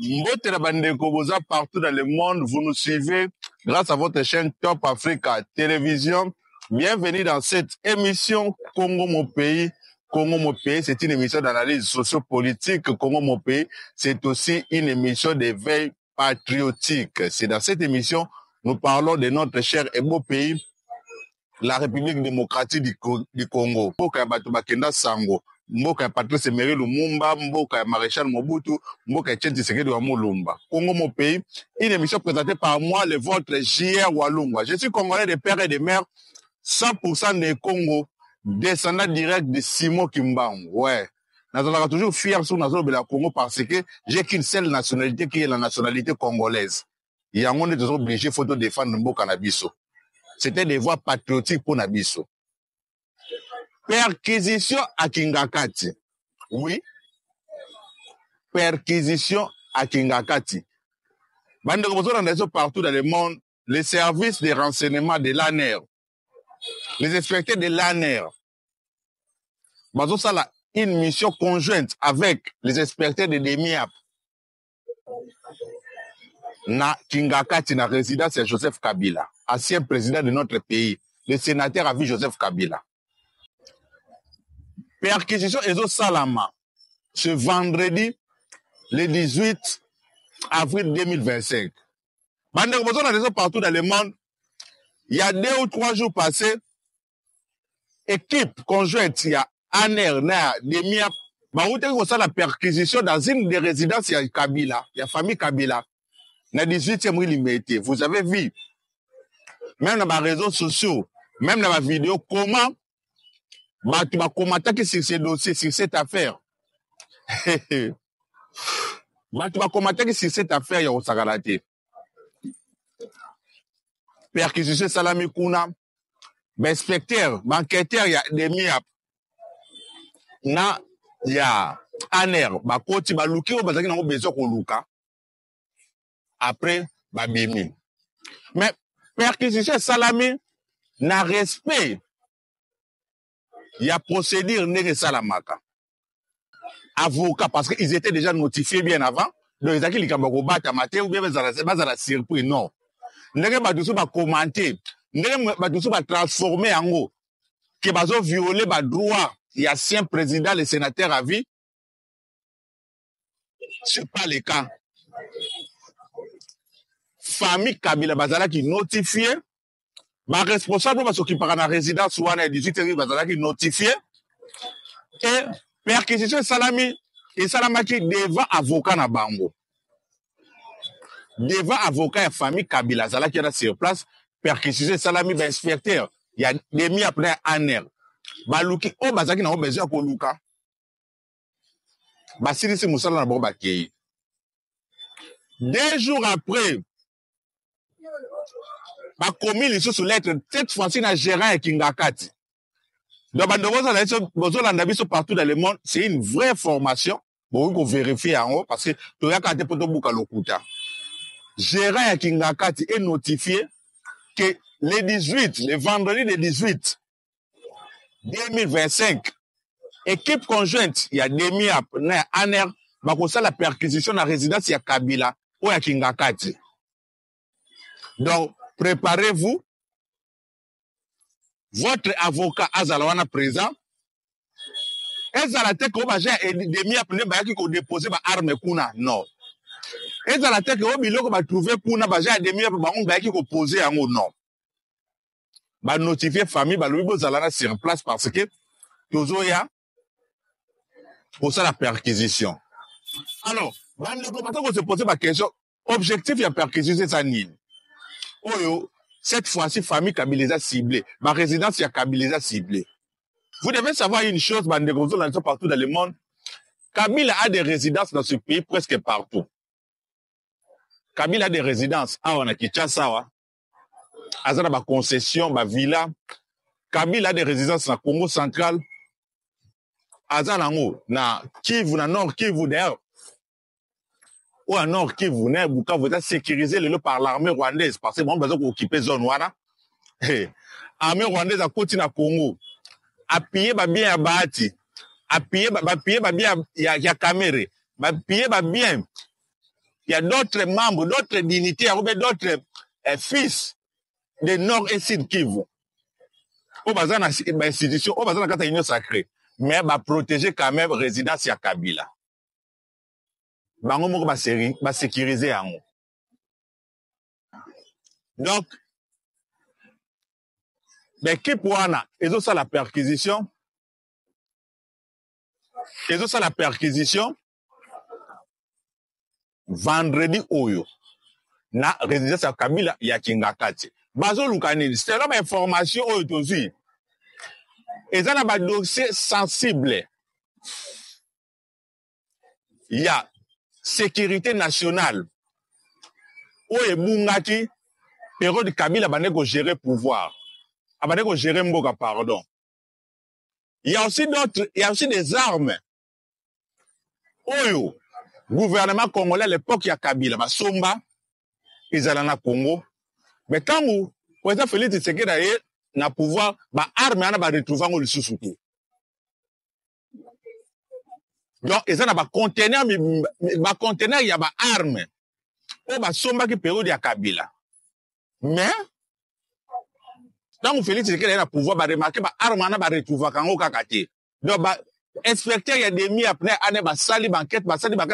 Mbote la bandeko boza partout dans le monde, vous nous suivez grâce à votre chaîne Top Africa Télévision. Bienvenue dans cette émission Congo mon pays. Congo mon pays, c'est une émission d'analyse sociopolitique. Congo mon pays, c'est aussi une émission d'éveil patriotique. C'est dans cette émission, nous parlons de notre cher et beau pays, la République démocratique du Congo. Mboka ya bato bakenda sango, mboka ya Patrice Emery Lumumba, mboka ya Maréchal Mobutu, mboka ya Etienne Tshisekedi wa Mulumba. Congo mon pays, une émission présentée par moi, le vôtre JR Walungwa. Je suis congolais de père et de mère, 100% des Congo, descendant direct de Simon Kimbangu. Ouais. Nous sommes toujours fiers sur le Congo parce que j'ai qu'une seule nationalité qui est la nationalité congolaise. Il y a un monde qui est obligé de défendre mboka na biso. C'était des voix patriotiques pour Nabiso. Perquisition à Kingakati. Oui. Perquisition à Kingakati. Partout dans le monde, les services de renseignement de l'ANER, les inspecteurs de l'ANER, une mission conjointe avec les inspecteurs de l'EMIAP. Na Kingakati, na résidence de Joseph Kabila, ancien président de notre pays, le sénateur à vie Joseph Kabila. Perquisition Ezo Salama, ce vendredi, le 18 avril 2025. Partout dans le monde, il y a 2 ou 3 jours passés, équipe conjointe, il y a ANER, na Demia, la perquisition dans une des résidences, il y a Kabila, il y a famille Kabila. Na 18e liberté. Vous avez vu, même dans les réseaux sociaux, même dans ma vidéo, comment tu vas commenter sur ce dossier, sur cette affaire. Tu vas commenter sur cette affaire, il y a Osagalate. Perquisition Salami Kuna, inspecteur, enquêteur, il y a des miap. Na, il y a ANER, Bakoti, Baluki, Bazaki, n'a pas besoin qu'on luka. Après, babimi. Mais perquisition Salami n'a respect. Il y a procédure n'est Salamaka. Avocat, parce qu'ils étaient déjà notifiés bien avant. Donc, ils ont dit qu'ils ont battu matin ou bien ils ont surpris. Non. Ils ont commenté. Ils ont transformé en haut. Qu'ils ont violé le droit. Il y a 5 présidents, les sénateurs à vie. Ce n'est pas le cas. Famille Kabila Bazala qui notifié, ma responsable va s'occuper de la résidence ou à 18 Bazala qui notifié, et perquisition Salami, et Salamaki devant avocat na bango. Devant avocat et famille Kabila Bazala qui est sur place, perquisition Salami, inspecteur, il y a des mis après ANER. Baluki, oh Bazaki n'a pas besoin de Luka. Basili si Moussala n'a pas bakei. 2 jours après, ma commis les sous lettre, cette fois-ci, na gérant et Kingakati. Donc, partout dans le monde, c'est une vraie formation. Bon, il faut vérifier en haut, parce que, tu as quand tu as gérant et Kingakati est notifié que le 18, le vendredi le 18, 2025, équipe conjointe, il y a Demi Aner, ça la perquisition de la résidence, il y a Kabila, ou il y a Kingakati. Donc, préparez-vous. Votre avocat Azalawana présent. Ezalate ko baje demi appelé ba ki ko déposer ba arme kuna non. Ezalate ko biloko ba trouver kuna baje demi ba on ba ki ko poser en non. Ba notifier famille ba lobi bozalana sur place parce que tozoya pour ça la perquisition. Alors, bande ko pata ko se poser ba question objectif ya perquisition ça nini. Oyo, cette fois-ci, famille Kabila ciblée. Ma résidence, il y a Kabila ciblée. Vous devez savoir une chose, partout dans le monde. Kabila a des résidences dans ce pays presque partout. Kabila a des résidences. Ah, on a Kinshasa, Azana, ma concession, ma villa. Kabila a des résidences dans le Congo central. Azana, na Kivu, na Nord Kivu, d'ailleurs. Ou à Nord Kivu, vous êtes sécurisé par l'armée rwandaise parce que bon, besoin d'occuper zone wana. L'armée rwandaise a continué à Congo. Appuyer bien à Bahati. Appuyer bien ya Kamere. Appuyer bien il y a d'autres membres, d'autres dignitaires, ou bien d'autres fils de Nord et Sud Kivu. Au bazar dans l'institution, au bazar dans la union sacrée. Mais va protéger quand même résidence à Kabila. Bango moko ba sécuriser yango. Donc, l'équipe wana, ils ont ça la perquisition. Ils ont ça la perquisition. Vendredi oyo. Na résidence à Kabila ya Kingakati. Bazo Lukanini, c'est là ma information oyo tozi. Ils ont un dossier sensible. Il y a sécurité nationale. Oyo bungaki période Kabila bane ko gérer pouvoir. Abane ko gérer mboka pardon. Il y a aussi d'autres, il y a aussi des armes. Oyo gouvernement congolais à l'époque il y a Kabila ba somba ils allaient na Congo. Mais quand vous président Félix Tshisekedi a na pouvoir ba armes ana ba retrouver ngo lisusuki. Donc ils ont ba conteneur il y a ba armes. O ba somba ki période ya Kabila. Mais donc Félix Tshisekedi a pouvoir ba remarquer ba armes ana ba retrouver kango kakati. Donc ba inspecteur il y a des mis après année ba sali ba enquête ba sali ba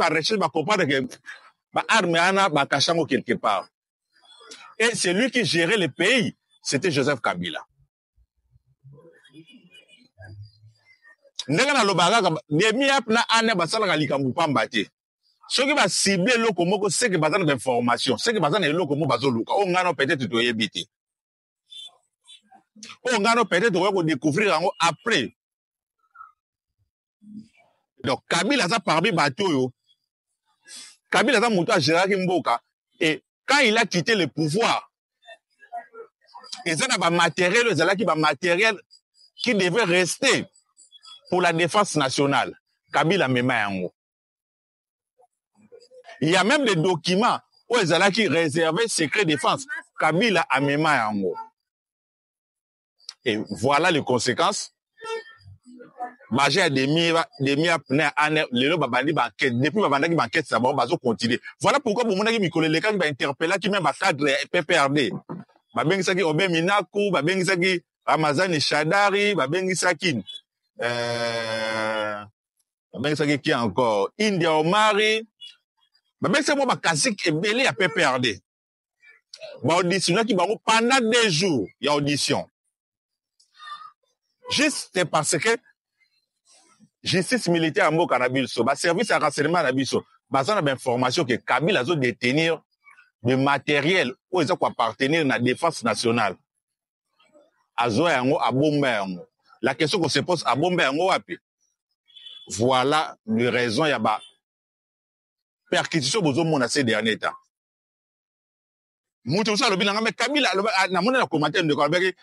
recherche ba comprendre que ba armes ana ba kachango quelque part. Et c'est lui qui gérait le pays, c'était Joseph Kabila. Ndenge na lobaka des mis après année ba sala likambu pamba te. Ceux qui va cibler le komoko c'est que bazana d'information, c'est que bazana le komo bazoluka. On ngano peut-être to yebiti. On ngano peut-être to découvrir après. Donc, Kabila a parmi bateau, Kabila a monté à Gérard Mboka, et quand il a quitté le pouvoir, ils ont un matériel qui devait rester pour la défense nationale. Kabila mema yango. Il y a même des documents où ils ont qui réservaient secret défense. Kabila a mema yango. Et voilà les conséquences. Manger des lelo babandi banquette depuis babandi banquette ça va bazo continuer. Voilà pourquoi pour monaki mikolele ka ba interpeller qui même ba cadre PPRD. Ba bengisaki Obe Minaku, ba bengisaki Ramazani Shadari, ba bengisaki qui encore India Omari. Ba bengisaki ba kasik ebele ya PPRD. Ba audition qui bango pendant 2 jours, il y a audition. Juste parce que justice militaire à Mboka Nabilso, service à renseignement à Nabilso, basé sur l'information que Kabila a détenir de matériel où ils ont appartenir à la défense nationale. La question qu'on se pose à Bombe, voilà les raisons il y a perquisition besoin ces derniers temps. Moutou ça le bilan mais Kabila na mona commentaire de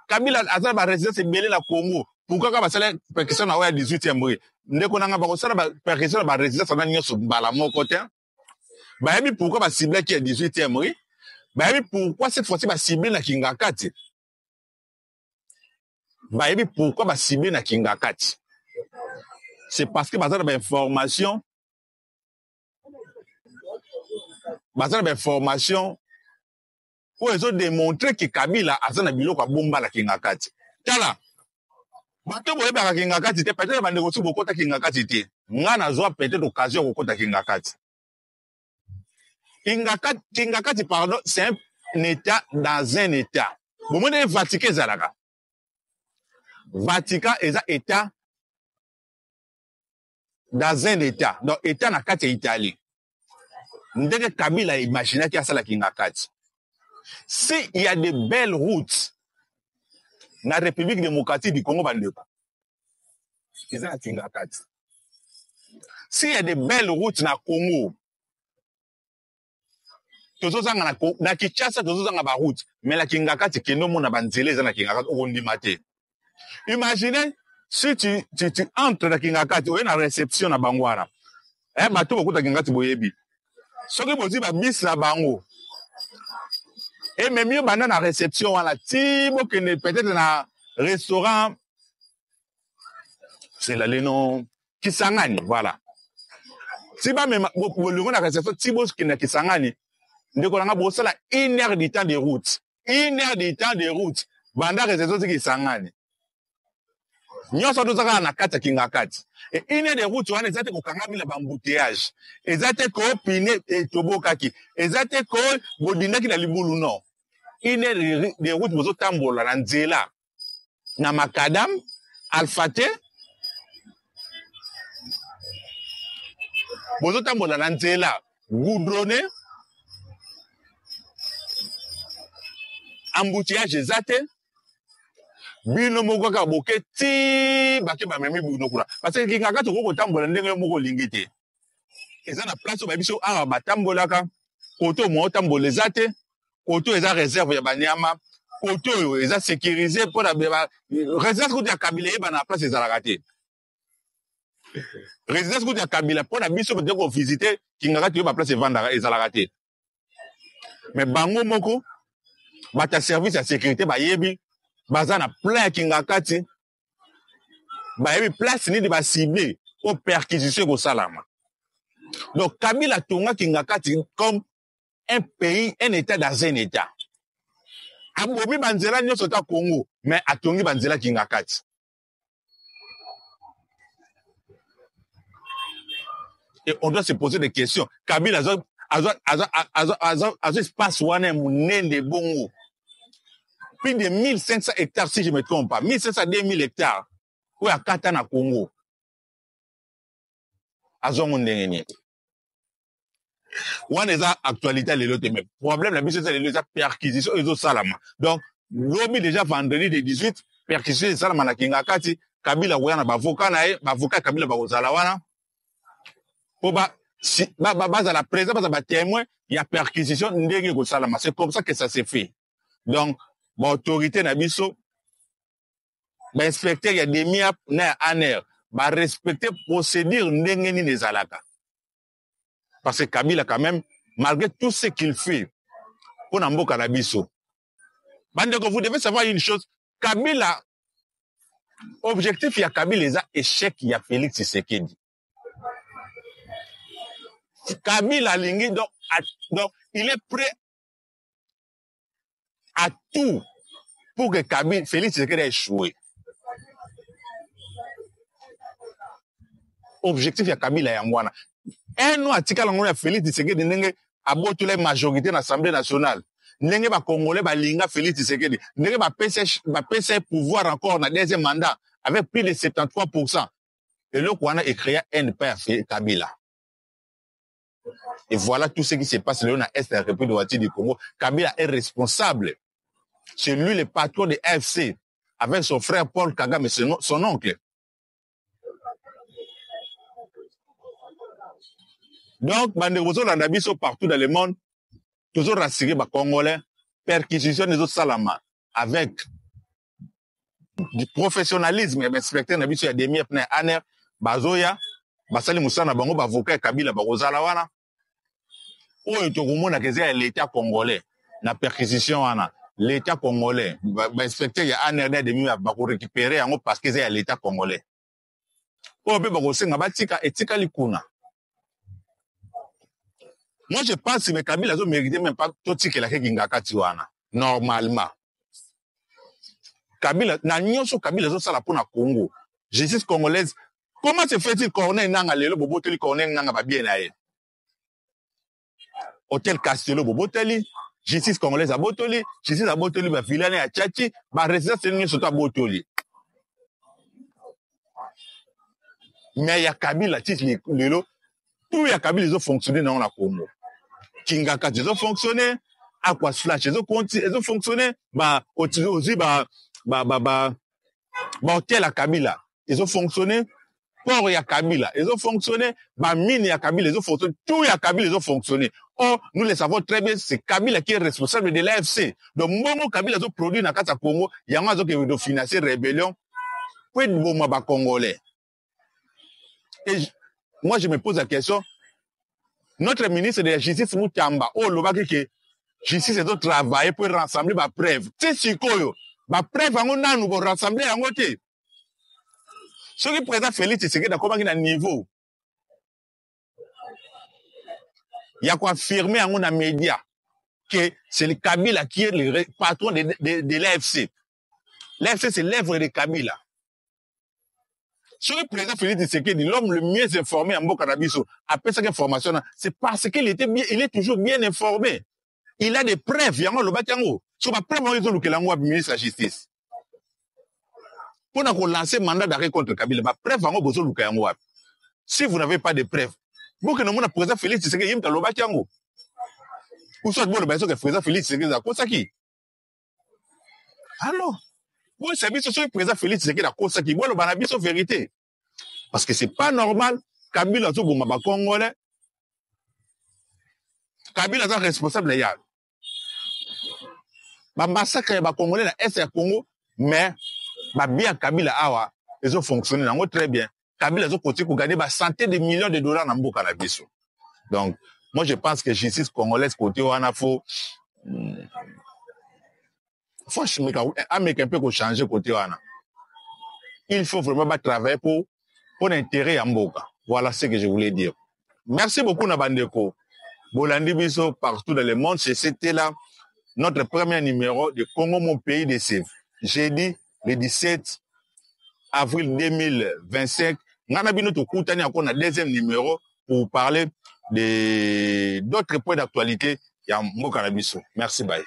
Kabila a ba résidence belé la Congo. Pourquoi quand basala perquisition na wa 18e mois ndeko nanga ba kosala ba perquisition ba résidence na nyoso mbala moko te ba yebi pourquoi ba cible qui est 18e mois ba yebi pourquoi cette fois-ci ba cible na Kingakati ba yebi pourquoi ba cible na Kingakati c'est parce que basala ba information où ils ont démontré que Kabila a na biloko bomba la Kingakati tala bato boye ba Kingakati te peut-être ba négocier beaucoup ta Kingakati te ngana zo peut-être occasion ko kota Kingakati pardon c'est un état dans un état bon mon Vatican zalaka Vatican est un état dans un état donc état na kati Italie ndenge Kabila imaginer qu'il y a ça la Kingakati si il y a de belles routes na République démocratique du Congo bandeko ils ont Kingakati s'il y a de belles routes na Congo tozozanga na Kinshasa tozozanga ba route mais la Kingakati keno mona banzele za na Kingakati okondima te imaginez si tu entres na Kingakati oye na réception na bangwana bato bokuta Kingakati boyebi soki bozi ba bis na bango et même mieux banda na réception wala ti bokende peut-être na restaurant c'est là le nom Kisangani voilà Si ba même bolongo na réception tibo qui na kisangani ndeko nanga bosala 1 heure de temps de route. 1 heure de temps de route. Banda réception kisangani. Nyonso tozaka na kati kinga kati. Et 1 heure de route wana ezate ko kanga bila bambouteillage. Ezate ko pine et tobokaki. Ezate ko bodindaki na libulu no. 1 heure de route bozo tambola na nzela. Na makadam alfate bozo tambola na nzela goudronné embouteillage ezate bino moko ka boke ti bake ba memi buno kula parce que kinga ka to ko tambola ndenge moko lingite eza na place ba biso awa batambolaka koto mo tambola ezate koto eza réserve ya banyama koto eza sécurisé pour la résidence koto ya kabila eba na place ezalaka te résidence koto ya kabila pour la biso peut ko visiter kinga ka to ba place evandaka ezalaka te mais bango moko bata service ya sécurité bayebi baza na plein kinga kati bayebi place ni de ba cibler au perquisition ko salama donc Kabila tonga kinga kati comme un pays un état dans un état abobi banzela nyonso ta Congo mais atongi banzela kinga kati et on doit se poser des questions Kabila azo espace wana munende bongo plus de 1500 hectares, si je ne me trompe pas. 1500 à 2000 hectares. Où à Katana Congo. Azongondengenye. Ou est la actualité les lots mais problème la mission c'est les perquisitions et autres salama. Donc l'obi déjà vendredi de 18 perquisitions salama na kinga kati Kabila wana bavoka na bavoka Kabila bazala wana. Po ba à la présence ba témoin il y a perquisition ndenge ko salama. C'est comme ça que ça s'est fait. Donc ba autorité na biso ba inspecteur ya demia na aner ba respecter procédure ndenge ni nezalaka parce que Kabila quand même malgré tout ce qu'il fait pour mboka na biso bandeko vous devez savoir une chose Kabila objectif ya Kabila eza échec ya Félix Tshisekedi Kabila lingi donc il est prêt à tout pour que Kabila, Félix Tshisekedi ait échoué. Objectif ya Kabila ya ngwana. Un an atikala ngona Félix Tshisekedi ndenge abotula majorité dans l'Assemblée nationale. Ndenge ba Congolais ba linga Félix Tshisekedi. Ndenge ba PC pouvoir encore na deuxième mandat avec plus de 73%. Et le Kwana est créé un père Kabila. Et voilà tout ce qui se passe dans l'Est de la République du Congo. Kabila est responsable. C'est lui le patron de AFC, avec son frère Paul Kagame, son oncle. Donc, Banderozo Landabiso partout dans le monde, toujours rassuré les Congolais, perquisition des autres salama, avec du professionnalisme, et respecter Nabiso ya demi apne aner, Bazoya, Basali Moussana Bango, Bavoka Kabila, Barozala wana. Oyo tokomona keze l'État congolais, na perquisition wana. L'État congolais, inspecteur ya ANRD demi va récupérer en parce que c'est l'État congolais. Moi je pense que Kabila a mérité même pas tout ce qu'il a fait normalement. Kabila na nyonso Kabila zo sala pour na Congo. Justice congolaise. Comment se fait-il Corneille nanga lelo boboteli Corneille nanga ba bien na ye? Hôtel Castello boboteli justice congolaise à Botoli, justice à Botoli, ba vilane à Tchachi, ba résidence c'est surtout à Botoli. Mais il y a Kabila, lelo, tout y a Kabila, ils ont fonctionné dans la Congo. Kingaka, ils ont fonctionné, Aquas Flash, ils ont fonctionné, aussi, hôtel à Kabila, ils ont fonctionné, port ya Kabila, ils ont fonctionné, mine ya Kabila, ils ont fonctionné, tout ya Kabila, ils ont fonctionné. Or, nous le savons très bien, c'est Kabila qui est responsable de l'AFC. Donc, Momo Kabila a produit dans le Congo, il y a un qui veut financer rébellion, pour être bon, Congolais. Et moi, je me pose la question, notre ministre de la Justice, Moutamba, que justice est travailler pour rassembler ma preuve. C'est ce que ma preuve, on a nous rassembler en côté. Ce qui présente Félix, c'est que comment il a un niveau. Il y a quoi affirmer en un média que c'est le Kabila qui est le patron de l'AFC. L'AFC, c'est l'œuvre de Kabila. Sur le président Félix Tshisekedi, l'homme le mieux informé en Bokanabiso, après cette information, c'est parce qu'il était bien, il est toujours bien informé. Il a des preuves, il y a le bâtiment. Sur la preuve, ils ont le ministre de la Justice. Pour nous lancer mandat d'arrêt contre Kabila, la preuve, si vous n'avez pas de preuves, vous que nous avons président Félix Tshisekedi, il y a le bâtiment. Ou soit, vous le président Félix Tshisekedi, c'est qui? Alors, vous savez, ce le président Félix Tshisekedi, c'est qui? Vous le banabiso vérité. Parce que c'est pas normal, Kabila, tout le monde, Congolais, Kabila est responsable de yal. Ba massacre ba Congolais na Est Congo, mais ba bien Kabila awa, ils ont fonctionné très bien. Kabila ils ont continué pour gagner centaines de millions de dollars dans Mboka na biso. Donc, moi je pense que justice congolaise côté wana faut un peu pour changer côté wana. Il faut vraiment travailler pour l'intérêt à Mboka. Voilà ce que je voulais dire. Merci beaucoup Nabandeko. Bolandi biso partout dans le monde, c'était là notre premier numéro de Congo, mon pays de Sèvres. Jeudi, le 17 avril 2025. Nous avons un deuxième numéro pour parler d'autres points d'actualité. Merci, bye.